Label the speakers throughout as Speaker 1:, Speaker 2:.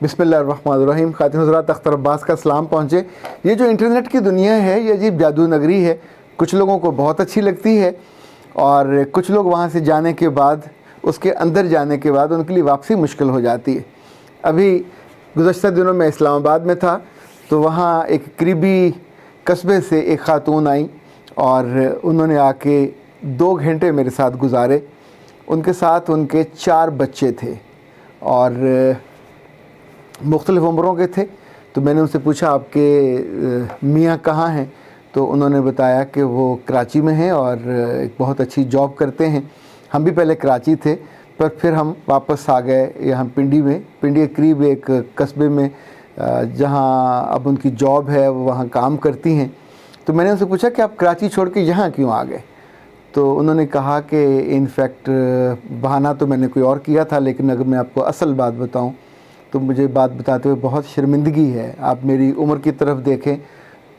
Speaker 1: بسم اللہ الرحمن الرحیم. خاتون حضرات، اختر عباس کا سلام پہنچے. یہ جو انٹرنیٹ کی دنیا ہے یہ عجیب جادو نگری ہے. کچھ لوگوں کو بہت اچھی لگتی ہے اور کچھ لوگ وہاں سے جانے کے بعد، اس کے اندر جانے کے بعد ان کے لیے واپسی مشکل ہو جاتی ہے. ابھی گزشتہ دنوں میں اسلام آباد میں تھا تو وہاں ایک قریبی قصبے سے ایک خاتون آئیں اور انہوں نے آ کے 2 گھنٹے میرے ساتھ گزارے. ان کے ساتھ ان کے 4 بچے تھے اور مختلف عمروں کے تھے. تو میں نے ان سے پوچھا آپ کے میاں کہاں ہیں؟ تو انہوں نے بتایا کہ وہ کراچی میں ہیں اور ایک بہت اچھی جاب کرتے ہیں. ہم بھی پہلے کراچی تھے پر پھر ہم واپس آ گئے یہاں پنڈی میں. پنڈی کے قریب ایک قصبے میں جہاں اب ان کی جاب ہے، وہ وہاں کام کرتی ہیں. تو میں نے ان سے پوچھا کہ آپ کراچی چھوڑ کے یہاں کیوں آ گئے؟ تو انہوں نے کہا کہ انفیکٹ بہانہ تو میں نے کوئی اور کیا تھا، لیکن اگر میں آپ کو اصل بات بتاؤں تو مجھے بات بتاتے ہوئے بہت شرمندگی ہے. آپ میری عمر کی طرف دیکھیں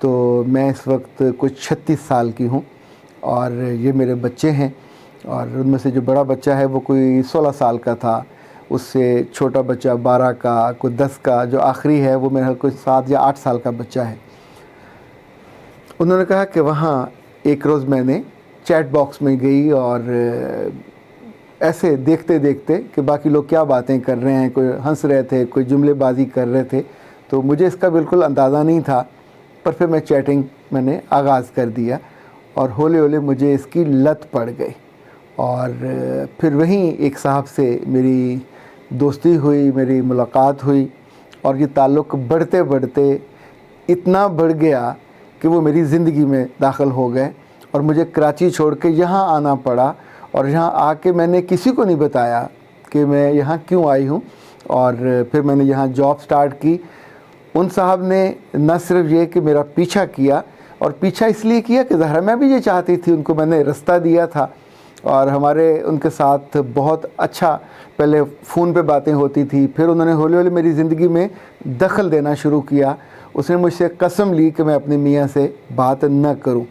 Speaker 1: تو میں اس وقت کچھ 36 سال کی ہوں اور یہ میرے بچے ہیں، اور ان میں سے جو بڑا بچہ ہے وہ کوئی 16 سال کا تھا. اس سے چھوٹا بچہ 12 کا، کوئی 10 کا، جو آخری ہے وہ میرا کوئی 7 یا 8 سال کا بچہ ہے. انہوں نے کہا کہ وہاں ایک روز میں نے چیٹ باکس میں گئی اور ایسے دیکھتے دیکھتے کہ باقی لوگ کیا باتیں کر رہے ہیں، کوئی ہنس رہے تھے، کوئی جملے بازی کر رہے تھے، تو مجھے اس کا بالکل اندازہ نہیں تھا. پر پھر میں چیٹنگ میں نے آغاز کر دیا اور ہولے ہولے مجھے اس کی لت پڑ گئی. اور پھر وہیں ایک صاحب سے میری دوستی ہوئی، میری ملاقات ہوئی اور یہ تعلق بڑھتے بڑھتے اتنا بڑھ گیا کہ وہ میری زندگی میں داخل ہو گئے اور مجھے کراچی چھوڑ کے یہاں آنا پڑا. اور یہاں آ کے میں نے کسی کو نہیں بتایا کہ میں یہاں کیوں آئی ہوں. اور پھر میں نے یہاں جاب سٹارٹ کی. ان صاحب نے نہ صرف یہ کہ میرا پیچھا کیا، اور پیچھا اس لیے کیا کہ ظاہر میں بھی یہ چاہتی تھی، ان کو میں نے رستہ دیا تھا اور ہمارے ان کے ساتھ بہت اچھا پہلے فون پہ باتیں ہوتی تھی. پھر انہوں نے ہولے ہولے میری زندگی میں دخل دینا شروع کیا. اس نے مجھ سے قسم لی کہ میں اپنے میاں سے بات نہ کروں.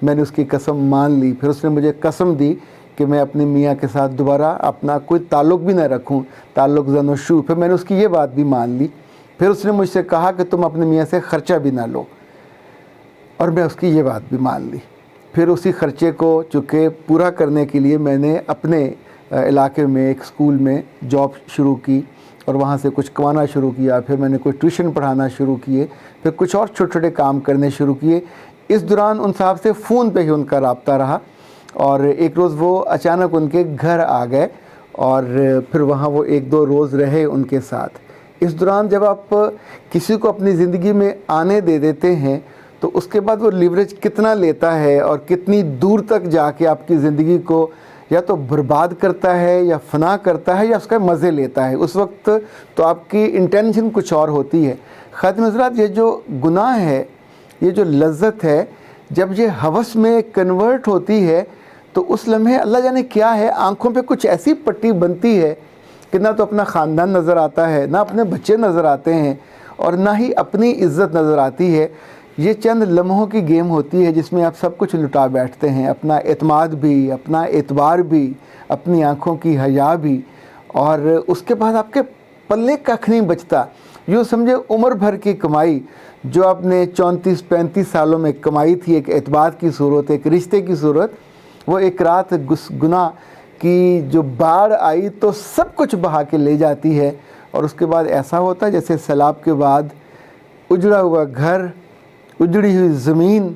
Speaker 1: میں نے اس کی قسم مان لی. پھر اس نے مجھے قسم دی کہ میں اپنے میاں کے ساتھ دوبارہ اپنا کوئی تعلق بھی نہ رکھوں، تعلق زن و شو. پھر میں نے اس کی یہ بات بھی مان لی. پھر اس نے مجھ سے کہا کہ تم اپنے میاں سے خرچہ بھی نہ لو، اور میں اس کی یہ بات بھی مان لی. پھر اسی خرچے کو چونکہ پورا کرنے کے لیے میں نے اپنے علاقے میں ایک اسکول میں جاب شروع کی اور وہاں سے کچھ کمانا شروع کیا. پھر میں نے کوئی ٹیوشن پڑھانا شروع کیے، پھر کچھ اور چھوٹے چھوٹے کام کرنے شروع کیے. اس دوران ان صاحب سے فون پہ ہی ان کا رابطہ رہا اور ایک روز وہ اچانک ان کے گھر آ گئے اور پھر وہاں وہ 1-2 روز رہے ان کے ساتھ. اس دوران جب آپ کسی کو اپنی زندگی میں آنے دے دیتے ہیں تو اس کے بعد وہ لیوریج کتنا لیتا ہے اور کتنی دور تک جا کے آپ کی زندگی کو یا تو برباد کرتا ہے یا فنا کرتا ہے یا اس کا مزے لیتا ہے. اس وقت تو آپ کی انٹینشن کچھ اور ہوتی ہے. خاتون حضرات، یہ جو گناہ ہے، یہ جو لذت ہے، جب یہ ہوس میں کنورٹ ہوتی ہے تو اس لمحے اللہ جانے کیا ہے، آنکھوں پہ کچھ ایسی پٹی بنتی ہے کہ نہ تو اپنا خاندان نظر آتا ہے، نہ اپنے بچے نظر آتے ہیں اور نہ ہی اپنی عزت نظر آتی ہے. یہ چند لمحوں کی گیم ہوتی ہے جس میں آپ سب کچھ لٹا بیٹھتے ہیں، اپنا اعتماد بھی، اپنا اعتبار بھی، اپنی آنکھوں کی حیا بھی، اور اس کے بعد آپ کے پلے ککھ نہیں بچتا. یوں سمجھے عمر بھر کی کمائی جو آپ نے 34-35 سالوں میں کمائی تھی، ایک اعتبار کی صورت، ایک رشتے کی صورت، وہ ایک رات گناہ کی جو باڑھ آئی تو سب کچھ بہا کے لے جاتی ہے. اور اس کے بعد ایسا ہوتا ہے جیسے سیلاب کے بعد اجڑا ہوا گھر، اجڑی ہوئی زمین،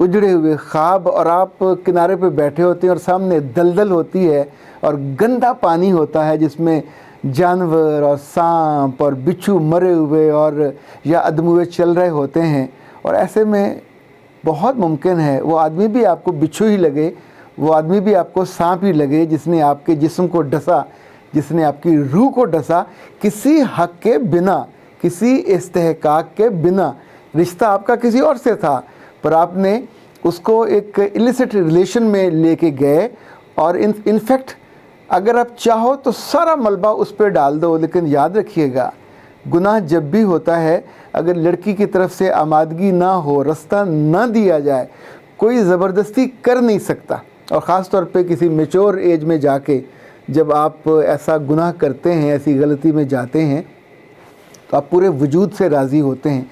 Speaker 1: اجڑے ہوئے خواب، اور آپ کنارے پہ بیٹھے ہوتے ہیں اور سامنے دلدل ہوتی ہے اور گندا پانی ہوتا ہے جس میں جانور اور سانپ اور بچھو مرے ہوئے اور یا ادم ہوئے چل رہے ہوتے ہیں. اور ایسے میں بہت ممکن ہے وہ آدمی بھی آپ کو بچھو ہی لگے، وہ آدمی بھی آپ کو سانپ ہی لگے جس نے آپ کے جسم کو ڈسا، جس نے آپ کی روح کو ڈسا، کسی حق کے بنا، کسی استحقاق کے بنا. رشتہ آپ کا کسی اور سے تھا پر آپ نے اس کو ایک illicit ریلیشن میں لے کے گئے. اور انفیکٹ اگر آپ چاہو تو سارا ملبہ اس پہ ڈال دو، لیکن یاد رکھیے گا گناہ جب بھی ہوتا ہے اگر لڑکی کی طرف سے آمادگی نہ ہو، رستہ نہ دیا جائے، کوئی زبردستی کر نہیں سکتا. اور خاص طور پہ کسی میچور ایج میں جا کے جب آپ ایسا گناہ کرتے ہیں، ایسی غلطی میں جاتے ہیں تو آپ پورے وجود سے راضی ہوتے ہیں۔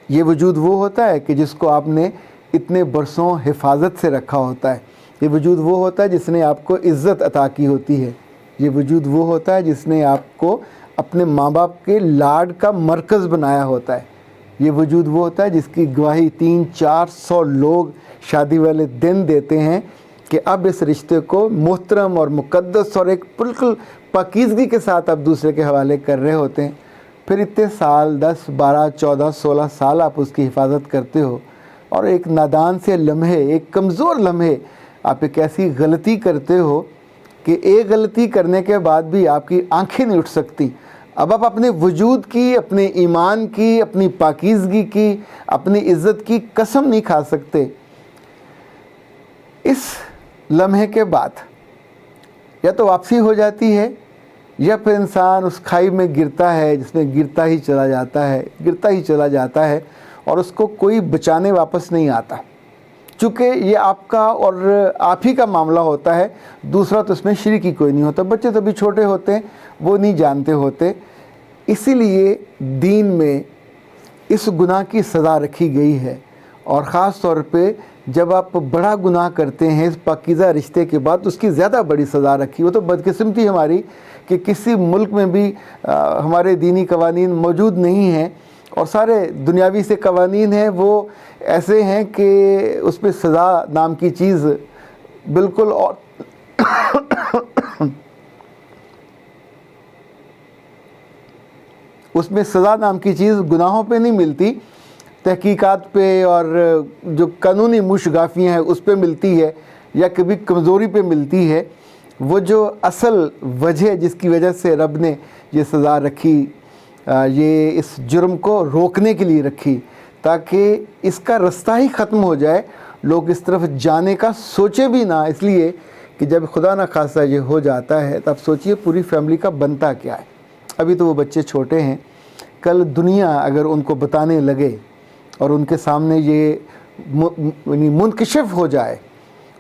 Speaker 1: یہ وجود وہ ہوتا ہے کہ جس کو آپ نے اتنے برسوں حفاظت سے رکھا ہوتا ہے۔ یہ وجود وہ ہوتا ہے جس نے آپ کو عزت عطا کی ہوتی ہے۔ یہ وجود وہ ہوتا ہے جس نے آپ کو اپنے ماں باپ کے لاڈ کا مرکز بنایا ہوتا ہے۔ یہ وجود وہ ہوتا ہے جس کی گواہی 300-400 لوگ شادی والے دن دیتے ہیں کہ اب اس رشتے کو محترم اور مقدس اور ایک بالکل پاکیزگی کے ساتھ آپ دوسرے کے حوالے کر رہے ہوتے ہیں۔ پھر اتنے سال 10 12 14 16 سال آپ اس کی حفاظت کرتے ہو، اور ایک نادان سے لمحے، ایک کمزور لمحے آپ ایک ایسی غلطی کرتے ہو کہ ایک غلطی کرنے کے بعد بھی آپ کی آنکھیں نہیں اٹھ سکتی۔ اب آپ اپنے وجود کی، اپنے ایمان کی، اپنی پاکیزگی کی، اپنی عزت کی قسم نہیں کھا سکتے۔ اس لمحے کے بعد یا تو واپسی ہو جاتی ہے، یا پھر انسان اس کھائی میں گرتا ہے جس میں گرتا ہی چلا جاتا ہے اور اس کو کوئی بچانے واپس نہیں آتا، چونکہ یہ آپ کا اور آپ ہی کا معاملہ ہوتا ہے، دوسرا تو اس میں شریکی کوئی نہیں ہوتا۔ بچے تو بھی چھوٹے ہوتے ہیں، وہ نہیں جانتے ہوتے۔ اسی لیے دین میں اس گناہ کی سزا رکھی گئی ہے، اور خاص طور پہ جب آپ بڑا گناہ کرتے ہیں اس پاکیزہ رشتے کے بعد، اس کی زیادہ بڑی سزا رکھی۔ وہ تو بدقسمتی ہماری کہ کسی ملک میں بھی ہمارے دینی قوانین موجود نہیں ہیں، اور سارے دنیاوی سے قوانین ہیں وہ ایسے ہیں کہ اس میں سزا نام کی چیز بالکل اور اس میں سزا نام کی چیز گناہوں پہ نہیں ملتی، تحقیقات پہ اور جو قانونی مشگافیاں ہیں اس پہ ملتی ہے، یا کبھی کمزوری پہ ملتی ہے۔ وہ جو اصل وجہ جس کی وجہ سے رب نے یہ سزا رکھی، یہ اس جرم کو روکنے کے لیے رکھی، تاکہ اس کا رستہ ہی ختم ہو جائے، لوگ اس طرف جانے کا سوچے بھی نہ۔ اس لیے کہ جب خدا نہ خواستہ یہ ہو جاتا ہے تب سوچئے پوری فیملی کا بنتا کیا ہے۔ ابھی تو وہ بچے چھوٹے ہیں، کل دنیا اگر ان کو بتانے لگے اور ان کے سامنے یہ منکشف ہو جائے،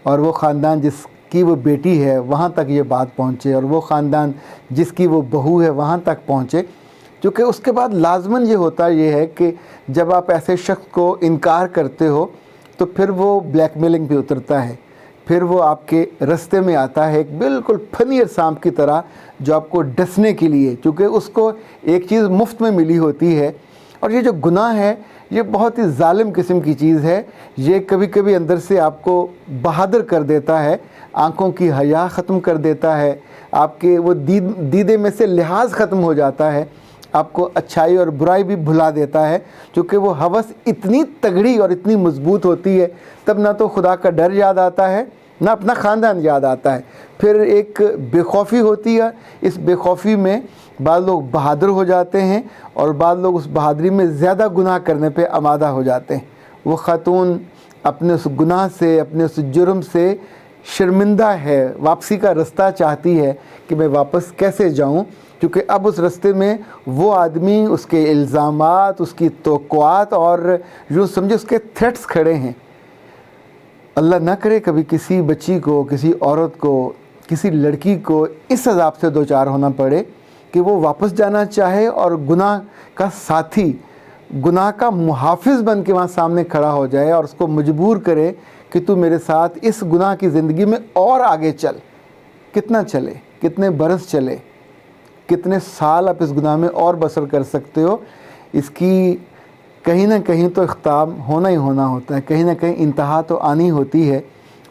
Speaker 1: اور وہ خاندان جس کی وہ بیٹی ہے وہاں تک یہ بات پہنچے، اور وہ خاندان جس کی وہ بہو ہے وہاں تک پہنچے، کیونکہ اس کے بعد لازماً یہ ہوتا یہ ہے کہ جب آپ ایسے شخص کو انکار کرتے ہو تو پھر وہ بلیک میلنگ پہ اترتا ہے، پھر وہ آپ کے رستے میں آتا ہے ایک بالکل پھنیر سانپ کی طرح، جو آپ کو ڈسنے کے لیے، کیونکہ اس کو ایک چیز مفت میں ملی ہوتی ہے۔ اور یہ جو گناہ ہے یہ بہت ہی ظالم قسم کی چیز ہے، یہ کبھی کبھی اندر سے آپ کو بہادر کر دیتا ہے، آنکھوں کی حیا ختم کر دیتا ہے، آپ کے وہ دیدے میں سے لحاظ ختم ہو جاتا ہے، آپ کو اچھائی اور برائی بھی بھلا دیتا ہے، کیونکہ وہ ہوس اتنی تگڑی اور اتنی مضبوط ہوتی ہے، تب نہ تو خدا کا ڈر یاد آتا ہے نہ اپنا خاندان یاد آتا ہے۔ پھر ایک بے خوفی ہوتی ہے، اس بے خوفی میں بعض لوگ بہادر ہو جاتے ہیں، اور بعض لوگ اس بہادری میں زیادہ گناہ کرنے پہ آمادہ ہو جاتے ہیں۔ وہ خاتون اپنے اس گناہ سے، اپنے اس جرم سے شرمندہ ہے، واپسی کا رستہ چاہتی ہے کہ میں واپس کیسے جاؤں، کیونکہ اب اس رستے میں وہ آدمی، اس کے الزامات، اس کی توقعات اور یوں سمجھے اس کے تھریٹس کھڑے ہیں۔ اللہ نہ کرے کبھی کسی بچی کو، کسی عورت کو، کسی لڑکی کو اس عذاب سے دوچار ہونا پڑے کہ وہ واپس جانا چاہے اور گناہ کا ساتھی، گناہ کا محافظ بن کے وہاں سامنے کھڑا ہو جائے اور اس کو مجبور کرے کہ تو میرے ساتھ اس گناہ کی زندگی میں اور آگے چل۔ کتنا چلے، کتنے برس چلے، کتنے سال آپ اس گناہ میں اور بسر کر سکتے ہو، اس کی کہیں نہ کہیں تو اختتام ہونا ہی ہونا ہوتا ہے، کہیں نہ کہیں انتہا تو آنی ہوتی ہے۔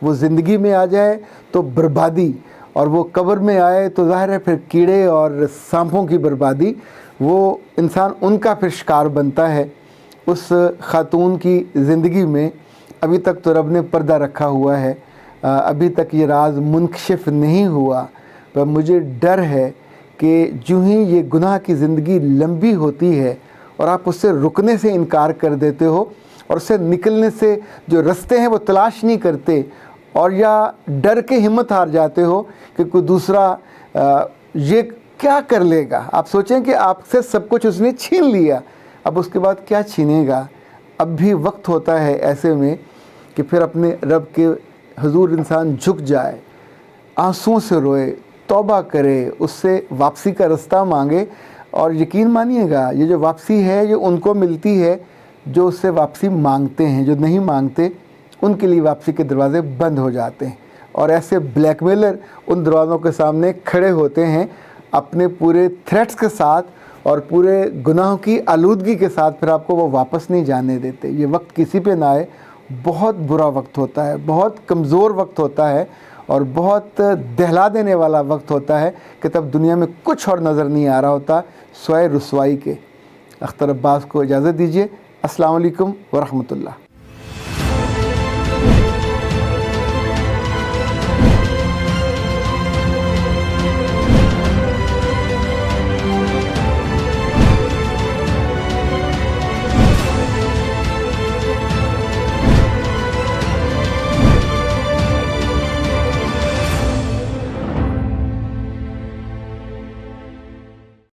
Speaker 1: وہ زندگی میں آ جائے تو بربادی، اور وہ قبر میں آئے تو ظاہر ہے پھر کیڑے اور سانپوں کی بربادی، وہ انسان ان کا پھر شکار بنتا ہے۔ اس خاتون کی زندگی میں ابھی تک تو رب نے پردہ رکھا ہوا ہے، ابھی تک یہ راز منکشف نہیں ہوا، پر مجھے ڈر ہے کہ جو ہی یہ گناہ کی زندگی لمبی ہوتی ہے اور آپ اس سے رکنے سے انکار کر دیتے ہو اور اس سے نکلنے سے جو رستے ہیں وہ تلاش نہیں کرتے، اور یا ڈر کے ہمت ہار جاتے ہو کہ کوئی دوسرا یہ کیا کر لے گا۔ آپ سوچیں کہ آپ سے سب کچھ اس نے چھین لیا، اب اس کے بعد کیا چھینے گا۔ اب بھی وقت ہوتا ہے ایسے میں کہ پھر اپنے رب کے حضور انسان جھک جائے، آنسوں سے روئے، توبہ کرے، اس سے واپسی کا رستہ مانگے، اور یقین مانیے گا یہ جو واپسی ہے یہ ان کو ملتی ہے جو اس سے واپسی مانگتے ہیں. جو نہیں مانگتے ان کے لیے واپسی کے دروازے بند ہو جاتے ہیں, اور ایسے بلیک میلر ان دروازوں کے سامنے کھڑے ہوتے ہیں اپنے پورے تھریٹس کے ساتھ اور پورے گناہوں کی آلودگی کے ساتھ, پھر آپ کو وہ واپس نہیں جانے دیتے. یہ وقت کسی پہ نہ آئے, بہت برا وقت ہوتا ہے, بہت کمزور وقت ہوتا ہے, اور بہت دہلا دینے والا وقت ہوتا ہے کہ تب دنیا میں کچھ اور نظر نہیں آ رہا ہوتا سوائے رسوائی کے. اختر عباس کو اجازت دیجیے. السلام علیکم ورحمۃ اللہ.